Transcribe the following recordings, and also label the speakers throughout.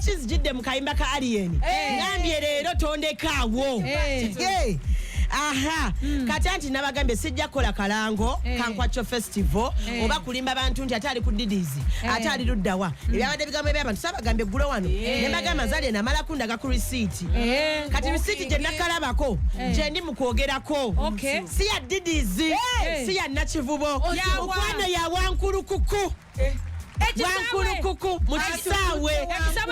Speaker 1: kizijidde mu kayimba ka Alien ngambye leero tondekaawo aha kati anti nabagambye sijja kukola kalango kankwacho festival oba kulimba bantu nti atali ku didizi atali luddawa ebyabadde bigambo eby'abantu sabagambye ggulo wano ne bagamba nzali namala kundaga ku receipt kati receipt gye nakalabako gye ndi mu kwogerako si ya didizi si ya nakivubo mukwano ya wankulukuku Wankulukuku mukisaawe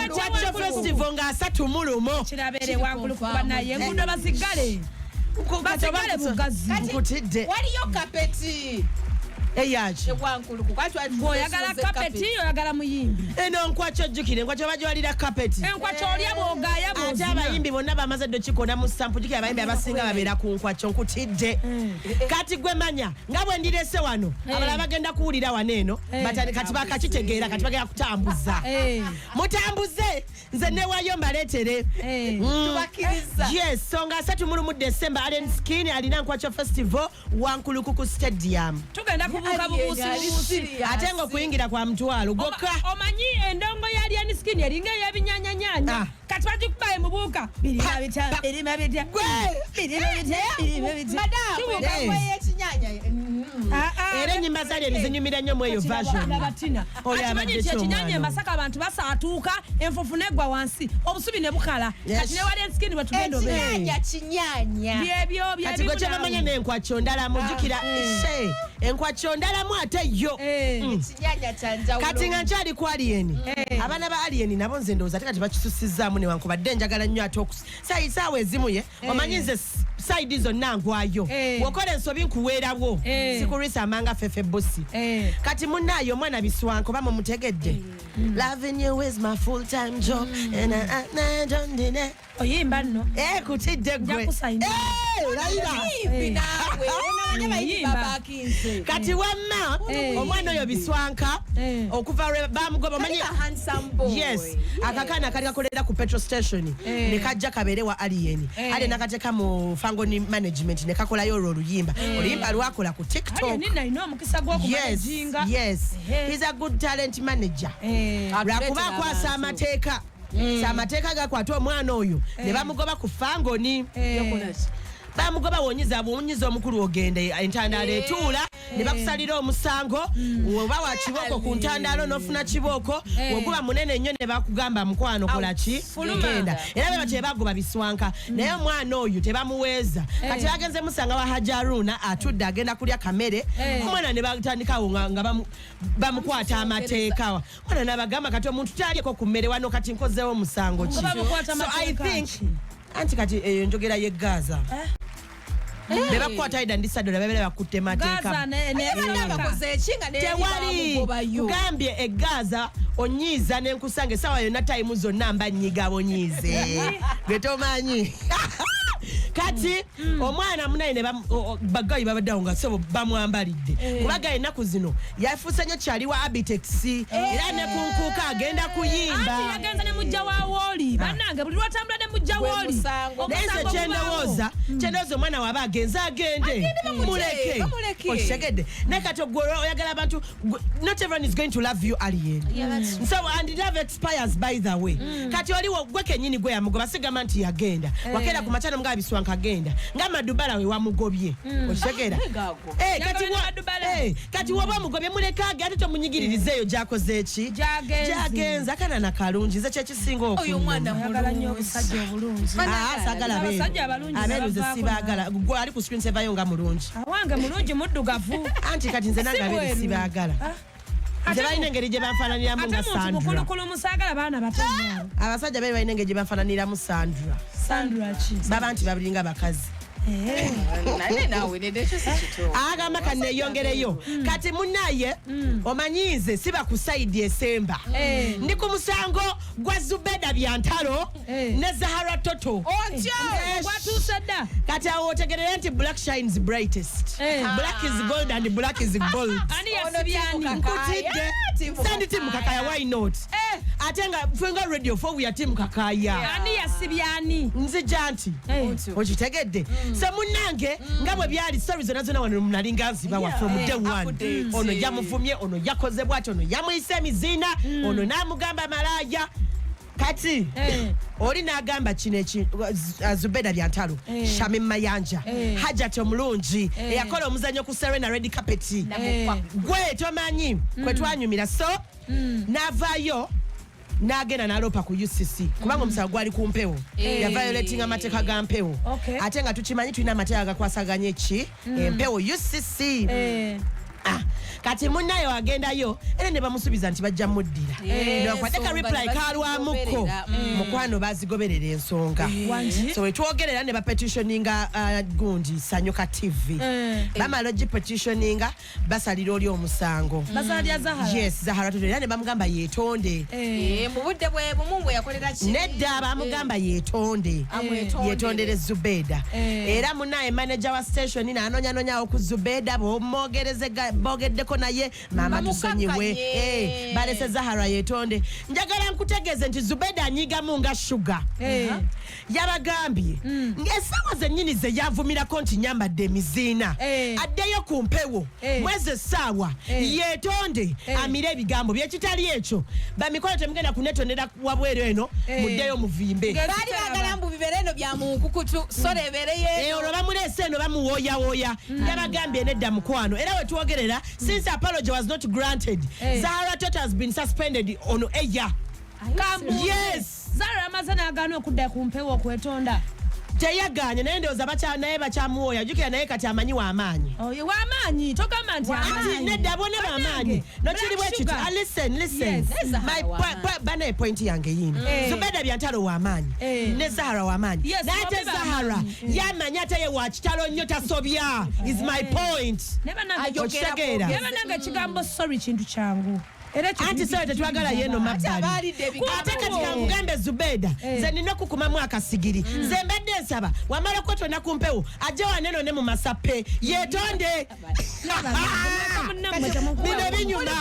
Speaker 1: Nkwacho festival nga 3 Mulumo
Speaker 2: kirabere wankulukuku naye ngundo basigale basigale bugazi
Speaker 1: nkutidde
Speaker 3: waliyo kapeti
Speaker 1: eyachi
Speaker 3: wankulukuku
Speaker 2: oyagala kapeti oyagala muyimbi
Speaker 1: eno Nkwacho jukire Nkwacho bajwalira kapeti
Speaker 2: Nkwacho olya bwogaya
Speaker 1: ate abayimbi bonna bamaze ddo kikona mu sampu jukire abayimbi abasinga babeera ku Nkwacho nkutidde kati gwe manya nga bwe ndirese wano abala bagenda kuwulira wano eno kati bakakitegeera kati bagenda kutambuza mutambuze nze newayo mbaleetere
Speaker 3: tubakiriza
Speaker 1: yes songa 3 Mulumu December Allen Skin alina Nkwacho festival Wankulukuku stadium
Speaker 2: tugenda kubuka bubusi
Speaker 1: ate ngo kuyingira kwa mtwalo goka
Speaker 2: omanyi endongo ya Allen Skin eringa yabinyanyanyanya kati bagikubaye mubuka birimabita
Speaker 3: madam ekinyanya
Speaker 1: era enyimba zali ezinyumira nnyo mu eyo version
Speaker 2: akimanyi ekinyanya Masaka abantu basaatuuka enfufu negwa wansi obusubi ne bukala kati ne Allen Skin batugenda
Speaker 3: obeenya kinyanya
Speaker 2: byebyo
Speaker 1: kati gwe kyabamanya n'Enkwacho ndala mujjukira Enkwacho ndala mu ate yo
Speaker 3: kinyanya kyanjawulo
Speaker 1: kati nga nkyali ku Alien abaana ba Alien nabo nze ndowooza ate kati bakisusizzaamu newankubadde njagala nnyo ate saawa ezimu ye omanyi nze side zonna ngwayo wokola ensobi nkuweerawo sikulwisa amanga fefe bosi kati munnaayo omwana Biswanko bamumutegedde loving you is my full time job and I don't deny
Speaker 2: oyimba nno
Speaker 1: kutidde gwe kati wamma omwana oyo Biswanka okuva lwe bamugoba omanyi yes akakana kali kakolera ku petrol station ne kajja kabeere wa Alien ale nakateka mu fangoni management ne kakolayo oluyimba oluyimba lwakola ku TikTok yes he's a good talent manager lwakuba akwasa amateeka amateeka gakwata omwana oyo ne bamugoba ku fangoni bamugoba wonyiza omukulu ogende entandalo etuula ne bakusalira omusango oba wa kiboko ku ntandalo n'ofuna kiboko wokuba munene nnyo ne bakugamba mukwano kolaki genda era beba tebagoba Biswanka naye omwana oyo tebamuweeza kati bagenze musanga wa Hajaruna atudde agenda kulya kamere omwana ne batandikawo nga bamukwata amateeka mwana n'abagamba kati omuntu talyeko ku mmere wano kati nkozeewo musango ki so I think anti kati eyo njogera ye Gaza beba kwata ida ndisaddo babele bakutte mateeka tewali gambye egaza onyiza nenkusange sawa yonna time zonna mba nyiga bonyize getomanyi kati omwana munaine bagayi babaddawo nga sobo bamwambalidde kubaga ennaku zino yafuuse nnyo kyali wa Abitex era ne kunkuuka agenda kuyimba
Speaker 2: anti yagenza ne mujja wa Woli bannange buli lwatambula ne mujja Woli
Speaker 1: neze kyendowooza omwana waba agenza agende muleke okitegedde naye kati ogwolwa oyagala abantu not everyone is going to love you Alien so and love expires by the way kati oliwo gwe kennyini gwe yamugoba sigamba nti yagenda wakera ku machano mga Biswanka agenda nga Madubala we wamugobye okitegera kati woba mugobye mulekage ate tomunyigiririzeeyo gyakoze eki gyagenza kana nakalungi nze kyekisinga
Speaker 3: oyo mwana
Speaker 2: mulungi obusajja obulungi
Speaker 1: sagala abeeruze sibaagala gwe ali ku screen sevayo nga mulungi
Speaker 2: awange mulungi muddugavu
Speaker 1: anti kati nze nange abeeruze sibaagala nze balina engeri gye banfaananiramu nga Sandra
Speaker 2: musaagala baana batonya
Speaker 1: abasajja bali balina engeri gye banfaananiramu Sandra
Speaker 2: ki
Speaker 1: baba nti babiringa bakazi agamba kaneyongereyo kati munaye omanyize siba ku side esemba ndi ku musango gwa ZUBEDA BYANTALO ne Zahara Toto
Speaker 2: gwatuusedda
Speaker 1: kati awo otegerera nti black shines brightest black is gold and black is gold
Speaker 2: ani yasibyani
Speaker 1: nkutidde sandi timu kakaya why not ate nga fenga radio 4 we are team kakaya
Speaker 2: ani yasibyani
Speaker 1: nzija nti okitegedde so munange nga bwe byali stories zonna wano munalinga nziba wa from day one ono yamuvumye ono yakoze bwati ono yamuyise emizina ono namugamba malaya kati oli n'agamba kino Zubeda Byantalo Shamim Mayanja Hajati omulungi eyakola omuzannyo ku Serena red carpet gwe tomanyi kwe twanyumira so n'avaayo n'agenda n'alopa ku UCC kubanga omusawo gwali ku mpewo ya violating amateeka ga mpewo ate nga tukimanyi tulina amateeka gakwasaganya eki empewo UCC kati munnayo agendayo era ne bamusubiza nti bajja muddira nokwadeka reply kalwamuko mukwano bazigoberera ensonga so wetwogerera ne bapetitioninga gundi Sanyuka TV bamala petitioninga basalira oli omusango yes Zahara Toto era ne bamugamba yetonde
Speaker 3: mu budde bwe bumumwe yakolera ki
Speaker 1: nedda bamugamba yetonde yetondere Zubeda era munnaye manager wa station n'anonyanonyawo ku Zubeda bogeddeko naye mama tusonyiwe balese Zahara yetonde njagala nkutegeeze nti Zubeda anyigamu nga sugar yabagambye esawa zennyini ze yavumirako nti nyambadde emiziina addeyo ku mpewo mwezi essaawa yetonde amire ebigambo byekitali ekyo bamikono temugenda kunetondera wabweru eno muddeyo muvimbe
Speaker 3: bali bagala mbu bibere eno bya munkukutu solebereye
Speaker 1: olwo bamuleese eno bamuwooyawooya yabagambye nedda mukwano era wetwogerera since apology was not granted Zahara Toto has been suspended on EKYA yes
Speaker 2: Zahara amazana agano okudda ku mpewo okwetonda
Speaker 1: teyaganye naye ndowooza naye bakyamuwooya jjukira naye kati amanyi w'amaanyi
Speaker 2: w'amaanyi togamba nti
Speaker 1: ati nedda bonna b'amaanyi nokiri bwe kiti listen banaye point yange yino Zubeda Byantalo w'amaanyi ne Zahara w'amaanyi naye ate Zahara yamanyi ate ye wa kitalo nnyo tasobya is my point okitegeera
Speaker 2: yabananga ekigambo sorry kintu kyangu
Speaker 1: anti soyo tetwagala yeno mabbali ate kati kangambe Zubeda nze nina okukumamu akasigiri nze mbadde nsaba wamala kotona ku mpewo ajje waneno ne mu masappe yetonde bino binyuma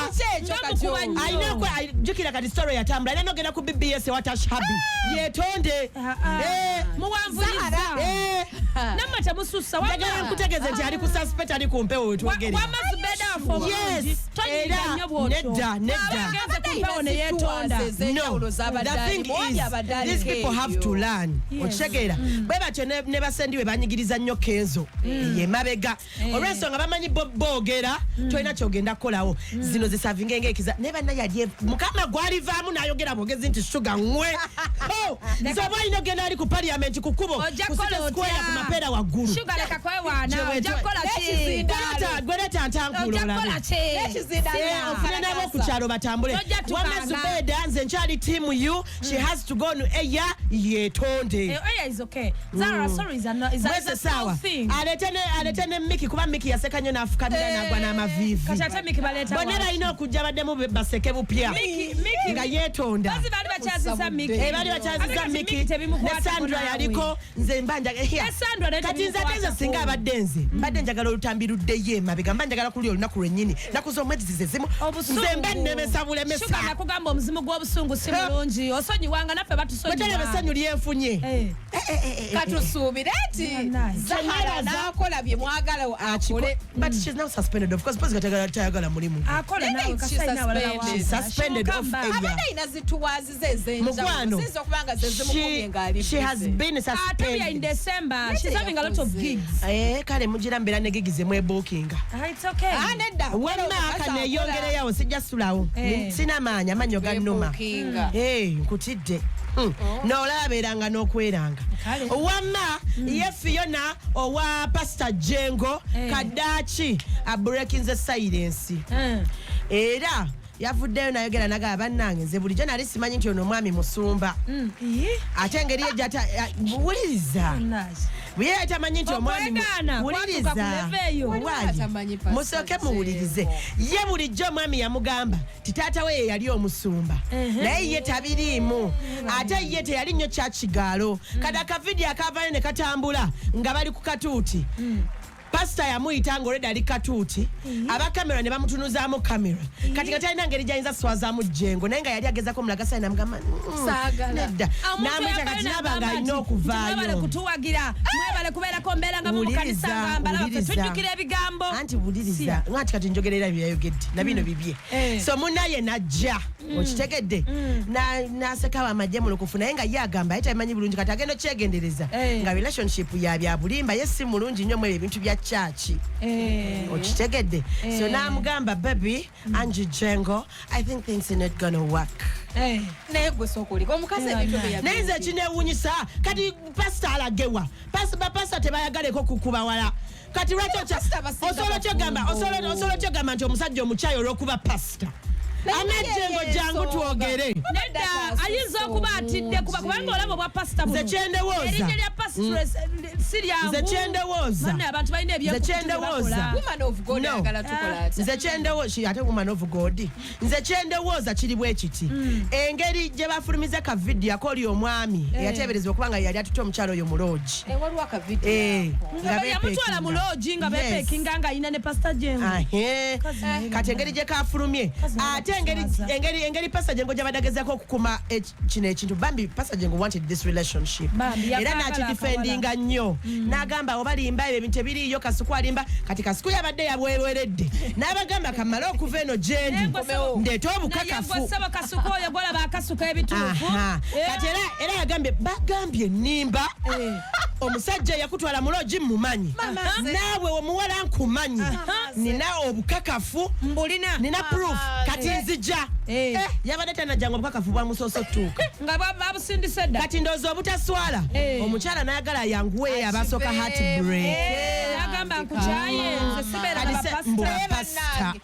Speaker 1: ayina jjukira kati story yatambula ayina nogenda ku BBS watashabi yetonde
Speaker 2: muwanvuliza namata mususa
Speaker 1: wagala nkutegeeze nti ali ku suspect ali ku mpewo wetwogere
Speaker 2: wama Zubeda afo
Speaker 1: yes nedda
Speaker 2: No,
Speaker 1: the thing is, these people have to learn. Ochegera. Bweba kyo ne basendiwe banyigiriza nnyo Kenzo. Ye mabega. Olwensonga bamanyi boogera toyina kyogenda kolawo. Zino zisavinga ngekiza. Neba na yadye mukama gwalivaamu n'ayogera bogezi nti sugar ngwe. Zoba inogenda ali ku parliament kukubo. Kusita square ku mapera waggulu.
Speaker 2: Sugar leka kwe wana. Ojakola ki?
Speaker 1: Gweleta ntankulo la.
Speaker 2: Ojakola ki?
Speaker 1: Ofune nabo kukyalo batambule. Wama Zubeda nze nkyali team you. She has to go to EKYA yetonde.
Speaker 2: EKYA is okay. Zahara sorry is a small thing.
Speaker 1: Alete ne Miki kuba Miki yaseka nnyo n'afukamira n'agwa n'amavivi.
Speaker 2: Kati ate Miki baleeta
Speaker 1: bonna balina okujja baddemu baseke bupya nga yeetonda.
Speaker 2: Bazi bali bakyaziza Miki.
Speaker 1: Bali bakyaziza Miki. Ne Sandra yaliko nze mbanja kati nze ate singa abadde nze mbadde njagala olutambi luddeyo emabega mba njagala kulya olunaku lwennyini naku z'omwezi zizimu nze mba nnemesa bulemesa.
Speaker 2: Sugar nakugamba omuzimu gw'obusungu si mulungi osonyiwanga naffe batusonyiwa.
Speaker 1: Wetale besanyu lyenfunye.
Speaker 3: Katusuubire nti Zahara n'akola bye mwagala akole.
Speaker 1: But she's now suspended of course because tayagala mulimu.
Speaker 2: Akola nawe kasayina walala wa.
Speaker 1: She's suspended of EKYA.
Speaker 3: Abadde ina zituwazize ezenjawulo. Sinza okubanga zezimukubye ng'ali.
Speaker 1: She has been suspended.
Speaker 2: In December. She's having a lot of gigs.
Speaker 1: Kale mugira mbeera ne gigs emwe bookinga.
Speaker 2: It's okay.
Speaker 3: Nedda.
Speaker 1: Wema kaneyongereyawo sijja sulawo. Sina maanyi amanyo gannuma. Nkutidde. N'olaabeeranga n'okweranga. Wamma ye Fiona owa Pastor Jengo Kadachi abreakinze silence. Era yavuddeyo nayogera naga bannange nze bulijjo nali simanyi nti ono omwami musumba. Ate engeri ejjata buwuliriza. Buye atamanyi nti omwami wuliriza. Musooke muwulirize. Ye bulijjo omwami yamugamba ti taata we ye yali omusumba. Naye ye tabiriimu. Ate ye teyali nnyo kyakigaalo. Kati akavidiyo akaavayo ne katambula nga bali ku katuuti. pastor yamuyita ng'olwedde ali katuuti abakamera ne bamutunuzaamu kamera kati nga talina ngeri gyayinza swazaamu jengo naye nga yali agezako omulagasayi namugamba nedda namwita kati naba ng'alina okuvaayo
Speaker 2: kutuwagira mwebale kubeerako mbeera nga mumukanisa ngambala baffe tujjukira ebigambo
Speaker 1: anti wuliriza ngati kati njogerera byayogedde na bino bibye so munnaye najja okitegedde n'asekawo amagye mulukufu naye nga ye agamba ye tabimanyi bulungi kati agenda okyegendereza nga relationship ya bya bulimba ye si mulungi nnyo mu ebintu bya chachi okitegedde so n'amugamba baby Angie Jengo I think things are not gonna work
Speaker 3: naye gwe sookulika omukazi ebintu bye
Speaker 1: naye nze ekineewuunyisa kati pasita alagewa bapasita tebayagaleko kukuba wala kati lwaki osobola kyogamba nti omusajja omukyayi olw'okuba pasita Amajengo jangu tuogere
Speaker 2: nedda ayinza okuba atidde kubanga olaba obwa pasita
Speaker 1: nze kyendowooza
Speaker 2: erinnya lya pastoress siryangu
Speaker 1: nze kyendowooza
Speaker 2: manne abantu balina
Speaker 1: ebyekukola
Speaker 3: woman of God ayagala tukola ati
Speaker 1: nze kyendowooza ate woman of God nze kyendowooza kiri bwe kiti engeri gye bafulumiza ka video akoli omwami eyateeberezebwa okubanga yali atutte omukyalo oyo mu loogi
Speaker 3: waliwo aka video
Speaker 2: nga yamutwala mu loogi nga bepekinga nga ayina ne pastor Jengo
Speaker 1: kati engeri gye kafulumye ate engeri pastor Jengo gyabadagezako okukuma kino ekintu bambi pastor Jengo wanted this relationship era nakidefendinga nnyo n'agamba oba limba ebyo ebintu ebiriyo kasuku alimba kati kasuku yabadde yabweweredde n'abagamba kamale okuva eno gyendi ndeeta obukakafu kati era yagambye bagambye nnimba omusajja yakutwala mu loogi mmumanyi naawe omuwala nkumanyi nina obukakafu nina proof kati nzija yabadde tanajjanga obukakafu bwamusoose otuuka
Speaker 2: nga babusindise dda
Speaker 1: kati ndowooza obutaswala omukyala n'ayagala yanguwe abasooka heartbreak
Speaker 2: agamba nkukyaye nze sibeera
Speaker 1: bapasita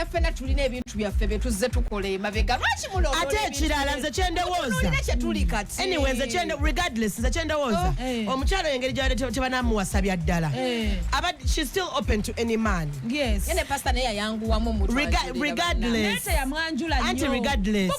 Speaker 3: ffenna tulina ebintu byaffe bye tuzze tukola emabega lwaki mulondola
Speaker 1: ate ekirala nze kyendowooza
Speaker 3: kyetuli kati
Speaker 1: anyway nze regardless nze kyendowooza omukyalo engeri gyabadde tebanamuwasa bya ddala she's still open to any man
Speaker 3: yene pastor naye yayanguwamu
Speaker 1: regardless
Speaker 2: yamwanjula nnyo
Speaker 1: anti regardless